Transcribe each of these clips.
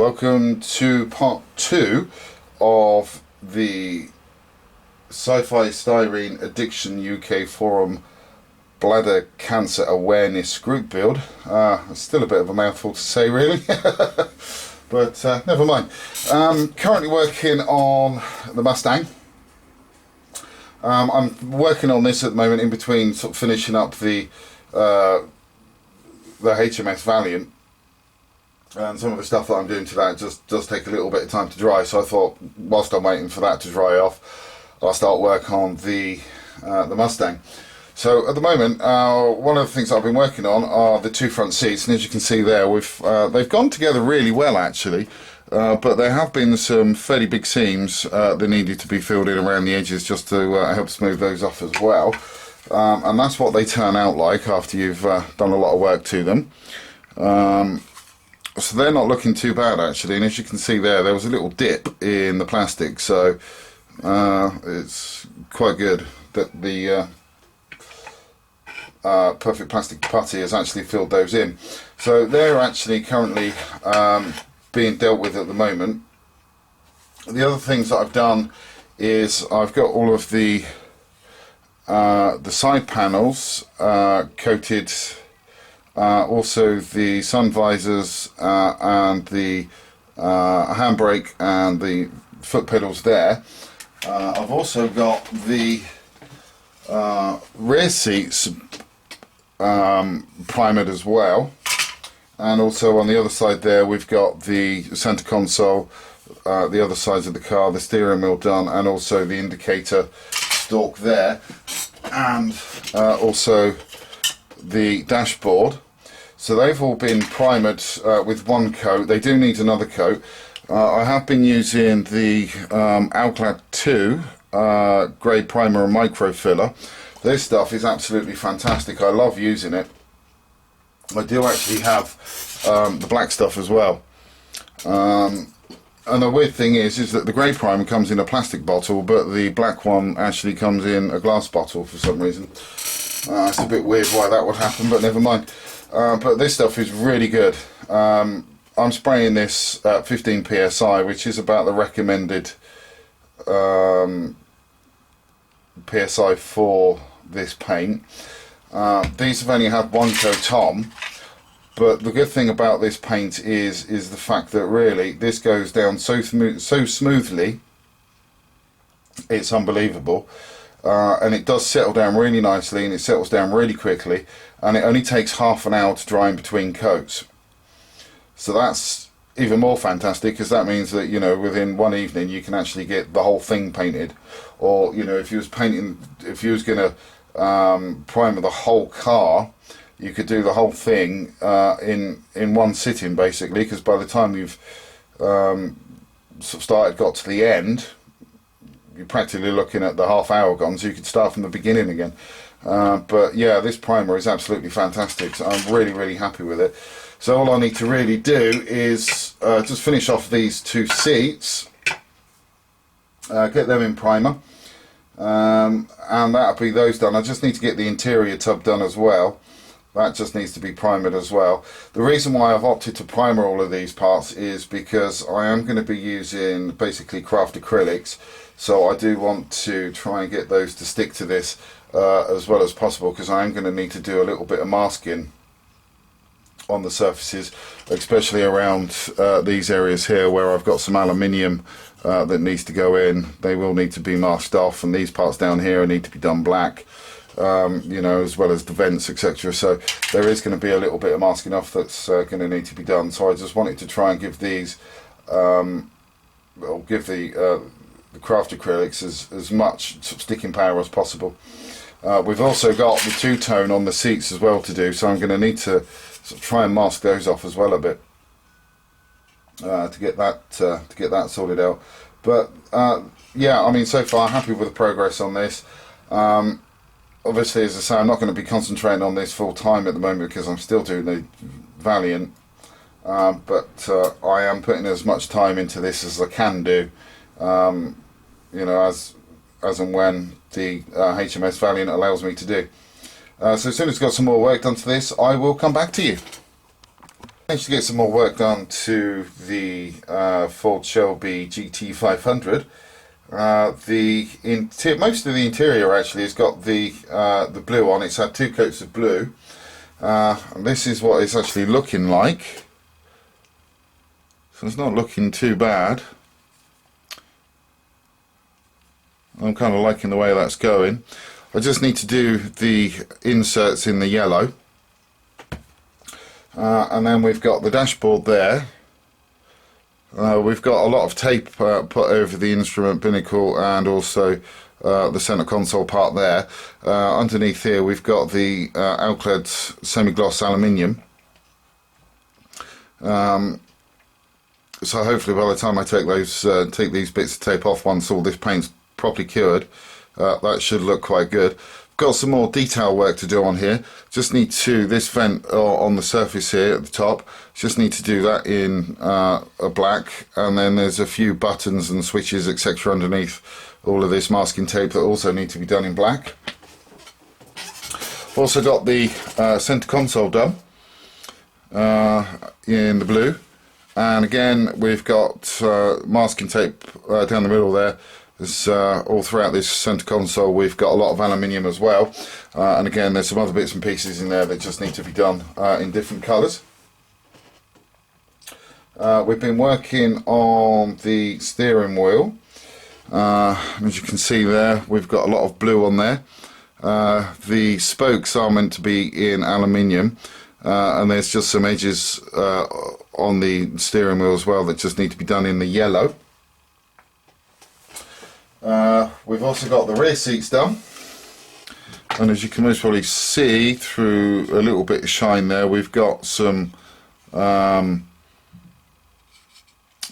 Welcome to part 2 of the Sci-Fi Styrene Addiction UK Forum Bladder Cancer Awareness Group build. It's still a bit of a mouthful to say really, but never mind. Currently working on the Mustang. I'm working on this at the moment in between sort of finishing up the HMS Valiant. And some of the stuff that I'm doing to that just does take a little bit of time to dry, so I thought whilst I'm waiting for that to dry off, I'll start work on the Mustang. So at the moment, one of the things I've been working on are the two front seats, and as you can see there, they've gone together really well actually, but there have been some fairly big seams that needed to be filled in around the edges just to help smooth those off as well, and that's what they turn out like after you've done a lot of work to them. So they're not looking too bad actually, and as you can see there was a little dip in the plastic, so it's quite good that the perfect plastic putty has actually filled those in. So they're actually currently being dealt with at the moment. The other things that I've done is I've got all of the side panels coated. Also the sun visors and the handbrake and the foot pedals there. I've also got the rear seats primered as well, and also on the other side there we've got the center console, the other sides of the car, the steering wheel done, and also the indicator stalk there, and also the dashboard. So they've all been primered with one coat. They do need another coat. I have been using the Alclad 2 grey primer and micro filler. This stuff is absolutely fantastic. I love using it. I do actually have the black stuff as well. And the weird thing is that the grey primer comes in a plastic bottle, but the black one actually comes in a glass bottle for some reason. It's a bit weird why that would happen, but never mind. But this stuff is really good. I'm spraying this at 15 psi, which is about the recommended psi for this paint. These have only had one coat on, but the good thing about this paint is the fact that really this goes down so smoothly, it's unbelievable. And it does settle down really nicely, and it settles down really quickly, and it only takes half an hour to dry in between coats. So that's even more fantastic, because that means that, you know, within one evening you can actually get the whole thing painted. Or, you know, if you was going to primer the whole car, you could do the whole thing in one sitting basically, because by the time you've got to the end, you're practically looking at the half hour gone, so you could start from the beginning again. But yeah, this primer is absolutely fantastic, so I'm really happy with it. So all I need to really do is just finish off these two seats, get them in primer, and that'll be those done. I just need to get the interior tub done as well. That just needs to be primered as well. The reason why I've opted to primer all of these parts is because I am going to be using basically craft acrylics, so I do want to try and get those to stick to this as well as possible, because I am going to need to do a little bit of masking on the surfaces, especially around these areas here where I've got some aluminium that needs to go in. They will need to be masked off, and these parts down here need to be done black. You know, as well as the vents, etc. So there is going to be a little bit of masking off that's going to need to be done. So I just wanted to try and give these, give the craft acrylics as much sort of sticking power as possible. We've also got the two-tone on the seats as well to do, so I'm going to need to sort of try and mask those off as well a bit to get that sorted out. But yeah, I mean, so far happy with the progress on this. Obviously, as I say, I'm not going to be concentrating on this full time at the moment because I'm still doing the Valiant, but I am putting as much time into this as I can do, you know, as and when the HMS Valiant allows me to do. So as soon as I've got some more work done to this, I will come back to you. Managed to get some more work done to the Ford Shelby GT500. Most of the interior actually has got the blue on. It's had 2 coats of blue. And this is what it's actually looking like. So it's not looking too bad. I'm kind of liking the way that's going. I just need to do the inserts in the yellow. And then we've got the dashboard there. We've got a lot of tape put over the instrument binnacle and also the centre console part there. Underneath here we've got the Alclad semi-gloss aluminium. So hopefully by the time I take these bits of tape off, once all this paint's properly cured, that should look quite good. Got some more detail work to do on here. Just need to, this vent on the surface here at the top, just need to do that in a black, and then there's a few buttons and switches etc underneath all of this masking tape that also need to be done in black. Also got the centre console done in the blue, and again we've got masking tape down the middle there. There's, all throughout this centre console we've got a lot of aluminium as well, and again there's some other bits and pieces in there that just need to be done in different colours. We've been working on the steering wheel. As you can see there, we've got a lot of blue on there. The spokes are meant to be in aluminium, and there's just some edges on the steering wheel as well that just need to be done in the yellow. We've also got the rear seats done, and as you can most probably see through a little bit of shine there, we've got some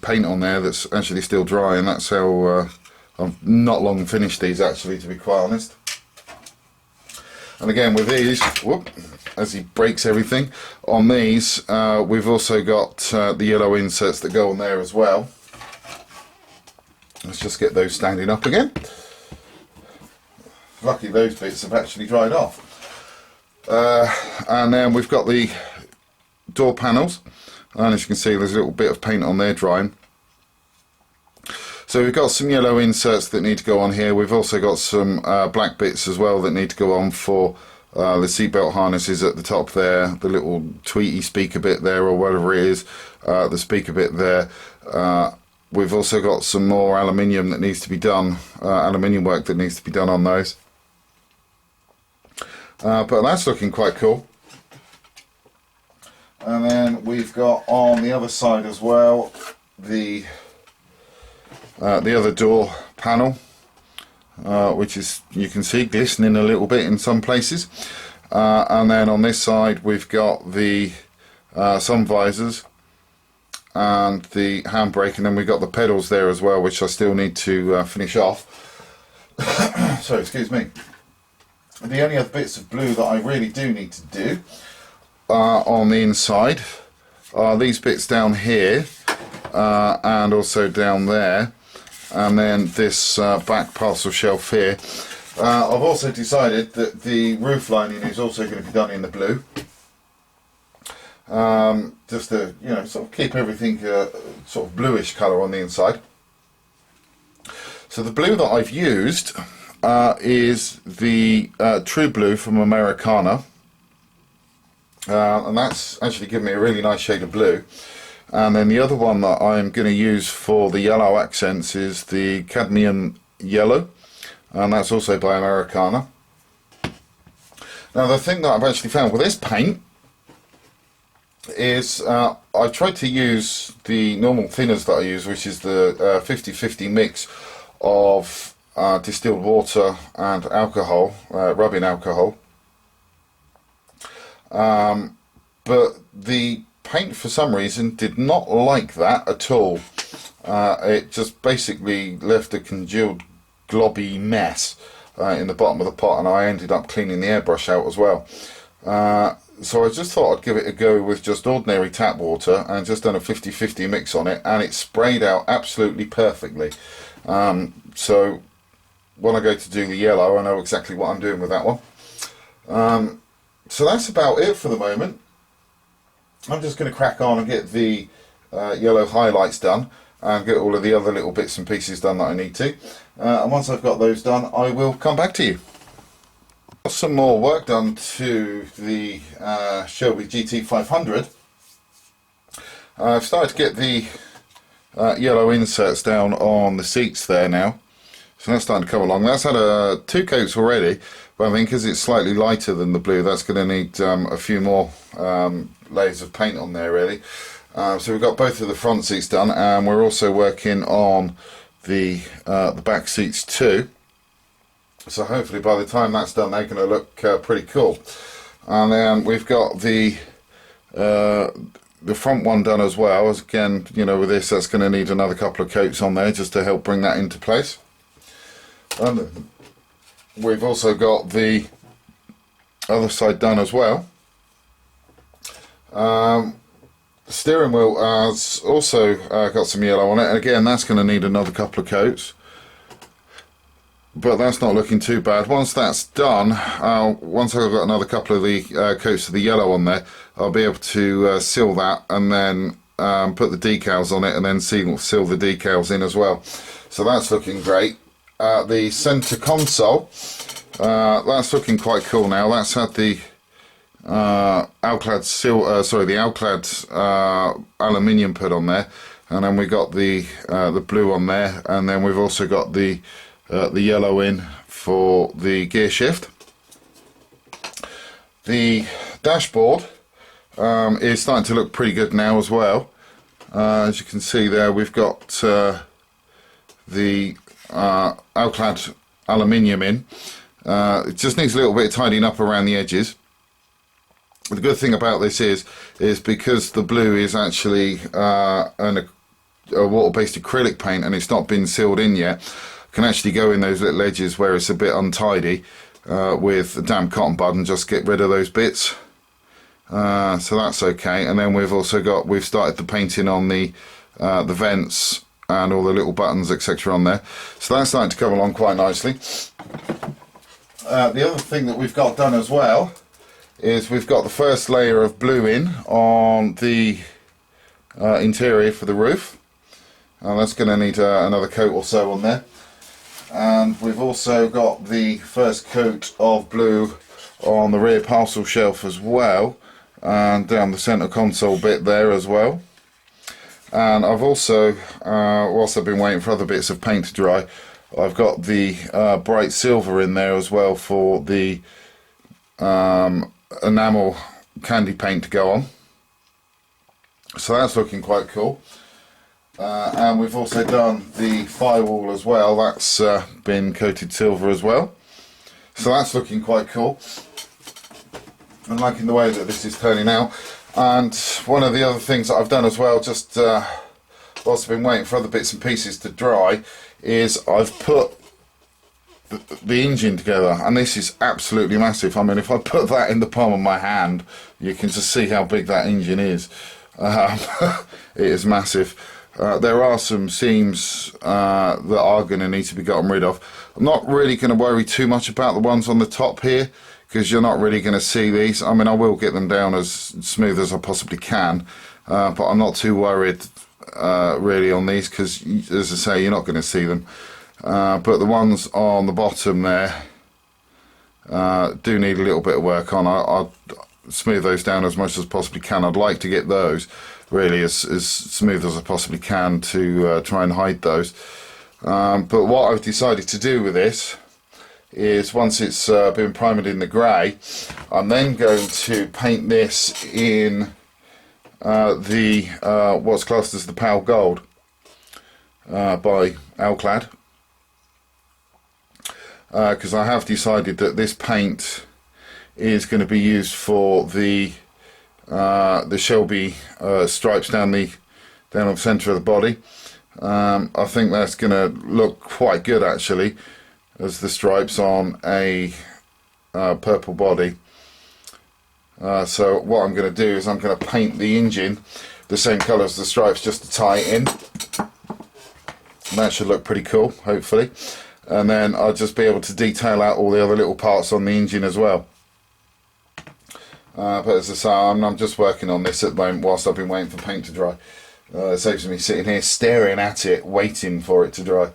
paint on there that's actually still dry, and that's how I've not long finished these actually, to be quite honest. And again with these, whoop, as he breaks everything on these, we've also got the yellow inserts that go on there as well. Let's just get those standing up again. Lucky those bits have actually dried off. And then we've got the door panels, and as you can see there's a little bit of paint on there drying. So we've got some yellow inserts that need to go on here. We've also got some black bits as well that need to go on for the seatbelt harnesses at the top there, the little tweety speaker bit there or whatever it is, the speaker bit there. We've also got some more aluminium that needs to be done, aluminium work that needs to be done on those. But that's looking quite cool. And then we've got on the other side as well the other door panel, which is, you can see, glistening a little bit in some places. And then on this side we've got the sun visors and the handbrake, and then we've got the pedals there as well, which I still need to finish off. So excuse me. The only other bits of blue that I really do need to do on the inside are these bits down here and also down there, and then this back parcel shelf here. I've also decided that the roof lining is also going to be done in the blue. Just to, you know, sort of keep everything sort of bluish colour on the inside. So the blue that I've used is the True Blue from Americana, and that's actually given me a really nice shade of blue. And then the other one that I'm going to use for the yellow accents is the Cadmium Yellow, and that's also by Americana. Now the thing that I've actually found with this paint is I tried to use the normal thinners that I use, which is the 50-50 mix of distilled water and alcohol, rubbing alcohol. But the paint for some reason did not like that at all. It just basically left a congealed globby mess in the bottom of the pot, and I ended up cleaning the airbrush out as well. So I just thought I'd give it a go with just ordinary tap water and just done a 50-50 mix on it, and it sprayed out absolutely perfectly. So when I go to do the yellow, I know exactly what I'm doing with that one. So that's about it for the moment. I'm just going to crack on and get the yellow highlights done and get all of the other little bits and pieces done that I need to. And once I've got those done, I will come back to you. Got some more work done to the Shelby GT500. I've started to get the yellow inserts down on the seats there now. So that's starting to come along. That's had 2 coats already, but I think because it's slightly lighter than the blue, that's going to need a few more layers of paint on there really. So we've got both of the front seats done, and we're also working on the back seats too. So hopefully by the time that's done, they're going to look pretty cool. And then we've got the front one done as well. As again, you know, with this, that's going to need another couple of coats on there just to help bring that into place. And we've also got the other side done as well. The steering wheel has also got some yellow on it, and again that's going to need another couple of coats, but that's not looking too bad. Once that's done, once I've got another couple of the coats of the yellow on there, I'll be able to seal that and then put the decals on it, and then seal the decals in as well. So that's looking great. The centre console, that's looking quite cool now. That's had the Alclad aluminium put on there, and then we got the blue on there, and then we've also got the yellow in for the gear shift. The dashboard is starting to look pretty good now as well. As you can see there, we've got the Alclad aluminium in. It just needs a little bit of tidying up around the edges. The good thing about this is because the blue is actually a water-based acrylic paint and it's not been sealed in yet, can actually go in those little edges where it's a bit untidy with a damp cotton bud and just get rid of those bits. So that's okay. And then we've started the painting on the vents and all the little buttons, etc. on there. So that's starting to come along quite nicely. The other thing that we've got done as well is we've got the first layer of blue in on the interior for the roof. And that's going to need another coat or so on there. And we've also got the first coat of blue on the rear parcel shelf as well, and down the centre console bit there as well. And I've also, whilst I've been waiting for other bits of paint to dry, I've got the bright silver in there as well for the enamel candy paint to go on. So that's looking quite cool. And we've also done the firewall as well. That's been coated silver as well. So that's looking quite cool. I'm liking the way that this is turning out. And one of the other things that I've done as well, just whilst I've been waiting for other bits and pieces to dry, is I've put the engine together, and this is absolutely massive. I mean, if I put that in the palm of my hand, you can just see how big that engine is. It is massive. There are some seams that are going to need to be gotten rid of. I'm not really going to worry too much about the ones on the top here, because you're not really going to see these. I mean, I will get them down as smooth as I possibly can, but I'm not too worried really on these, because as I say, you're not going to see them. But the ones on the bottom there do need a little bit of work on. I'll smooth those down as much as possibly can. I'd like to get those really as smooth as I possibly can to try and hide those. But what I've decided to do with this is, once it's been primed in the grey, I'm then going to paint this in what's classed as the Pale Gold by Alclad, because I have decided that this paint is going to be used for the Shelby stripes down the centre of the body. I think that's going to look quite good actually, as the stripes on a purple body. So what I'm going to do is I'm going to paint the engine the same colour as the stripes just to tie it in. And that should look pretty cool, hopefully. And then I'll just be able to detail out all the other little parts on the engine as well. but as I say, I'm just working on this at the moment whilst I've been waiting for paint to dry. It saves me sitting here staring at it, waiting for it to dry.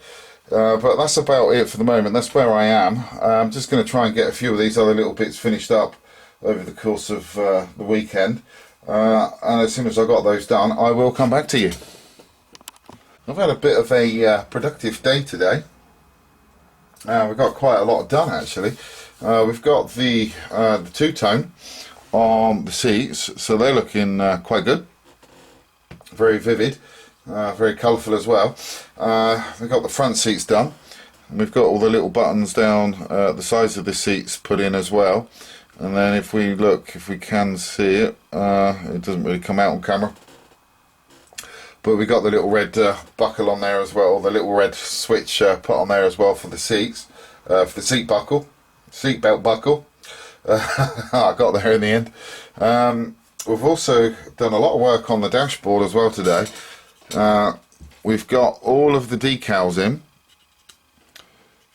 But that's about it for the moment. That's where I am. I'm just going to try and get a few of these other little bits finished up over the course of the weekend. And as soon as I've got those done, I will come back to you. I've had a bit of a productive day today. We've got quite a lot done actually. We've got the two-tone on the seats, so they're looking quite good. Very vivid, very colourful as well. We've got the front seats done. And we've got all the little buttons down the sides of the seats put in as well. And then if we look, if we can see it, it doesn't really come out on camera. But we got the little red buckle on there as well, the little red switch put on there as well for the seats, for the seat belt buckle. I got there in the end. We've also done a lot of work on the dashboard as well today. We've got all of the decals in.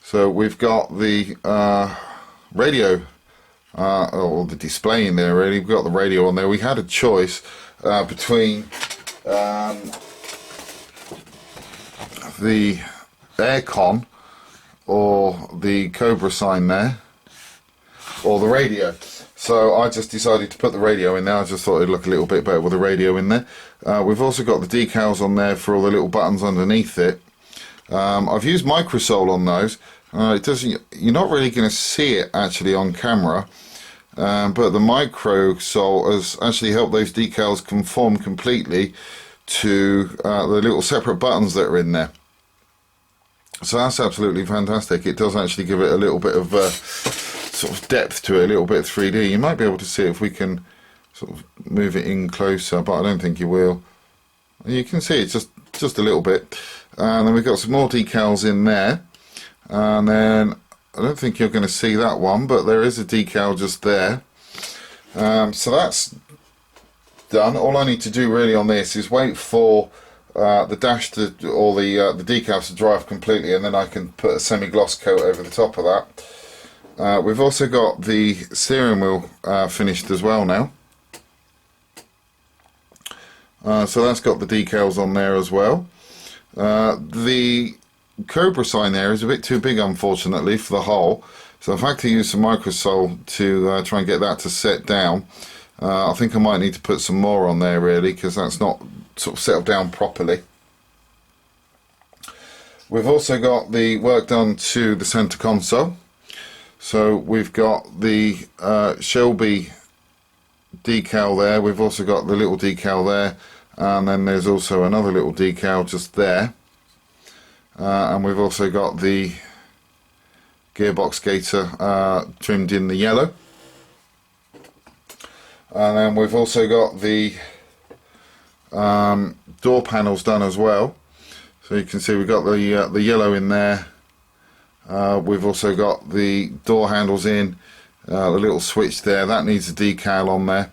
So we've got the radio, or the display in there really. We've got the radio on there. We had a choice between the aircon or the Cobra sign there, or the radio. So I just decided to put the radio in there. I just thought it'd look a little bit better with the radio in there. We've also got the decals on there for all the little buttons underneath it. I've used microsole on those. It doesn't. You're not really going to see it actually on camera, but the microsole has actually helped those decals conform completely to the little separate buttons that are in there. So that's absolutely fantastic. It does actually give it a little bit of sort of depth to it, a little bit of 3D. You might be able to see it if we can sort of move it in closer, but I don't think you will. You can see it just a little bit. And then we've got some more decals in there. And then I don't think you're going to see that one, but there is a decal just there. So that's done. All I need to do really on this is wait for the dash to, or the decals to dry off completely, and then I can put a semi-gloss coat over the top of that. We've also got the steering wheel finished as well now. So that's got the decals on there as well. The Cobra sign there is a bit too big unfortunately for the hole, so I've had to use some microsole to try and get that to set down. I think I might need to put some more on there really, because that's not sort of settled down properly. We've also got the work done to the center console. So we've got the Shelby decal there, we've also got the little decal there, and then there's also another little decal just there. And we've also got the gearbox gator trimmed in the yellow. And then we've also got the door panels done as well. So you can see we've got the yellow in there. We've also got the door handles in, the little switch there, that needs a decal on there.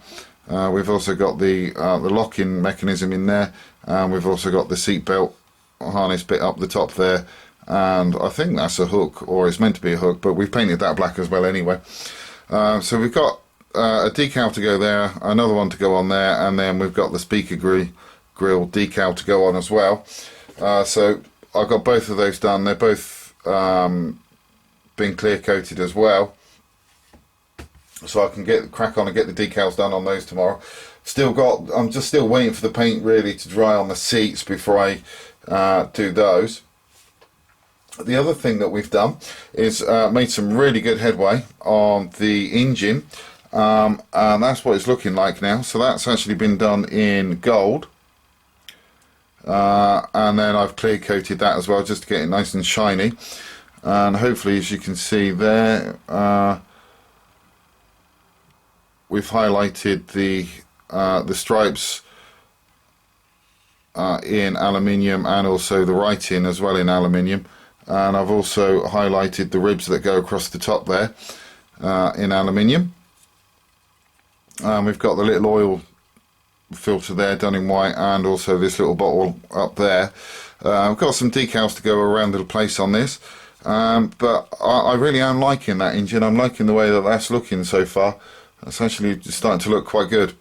We've also got the lock-in mechanism in there, and we've also got the seat belt harness bit up the top there, and I think that's a hook, or it's meant to be a hook, but we've painted that black as well anyway. So we've got a decal to go there, another one to go on there, and then we've got the speaker grill decal to go on as well. So I've got both of those done. They're both been clear coated as well, so I can get crack on and get the decals done on those tomorrow. I'm just still waiting for the paint really to dry on the seats before I do those. The other thing that we've done is made some really good headway on the engine, and that's what it's looking like now. So that's actually been done in gold, and then I've clear coated that as well just to get it nice and shiny. And hopefully, as you can see there, we've highlighted the stripes in aluminium, and also the writing as well in aluminium. And I've also highlighted the ribs that go across the top there in aluminium. We've got the little oil filter there done in white, and also this little bottle up there. I've got some decals to go around the place on this, but I really am liking that engine. I'm liking the way that that's looking so far. It's actually starting to look quite good.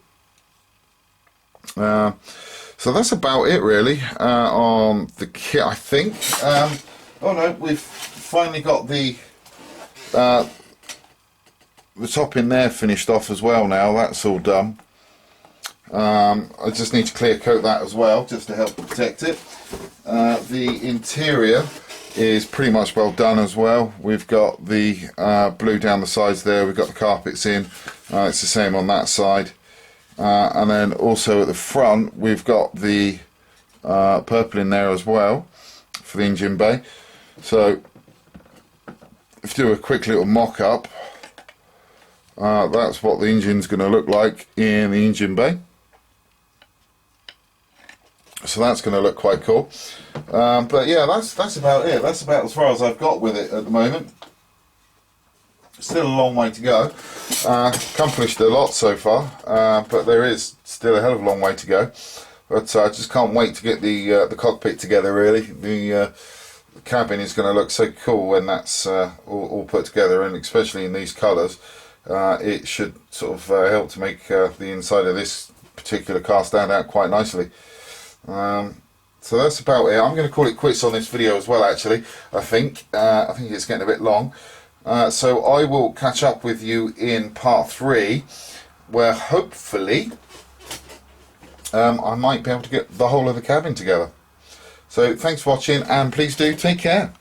So that's about it really on the kit, I think. Oh no, we've finally got the top in there finished off as well now. That's all done. I just need to clear coat that as well, just to help protect it. The interior is pretty much well done as well. We've got the blue down the sides there, we've got the carpets in. It's the same on that side. And then also at the front we've got the purple in there as well for the engine bay. So if you do a quick little mock-up, that's what the engine's going to look like in the engine bay. So that's going to look quite cool. But yeah, that's about it. That's about as far as I've got with it at the moment. Still a long way to go. Accomplished a lot so far, but there is still a hell of a long way to go. But I just can't wait to get the cockpit together. Really, the cabin is going to look so cool when that's all put together, and especially in these colours, it should sort of help to make the inside of this particular car stand out quite nicely. So that's about it. I'm going to call it quits on this video as well. Actually, I think it's getting a bit long. So I will catch up with you in part 3, where hopefully I might be able to get the whole of the cabin together. So thanks for watching, and please do take care.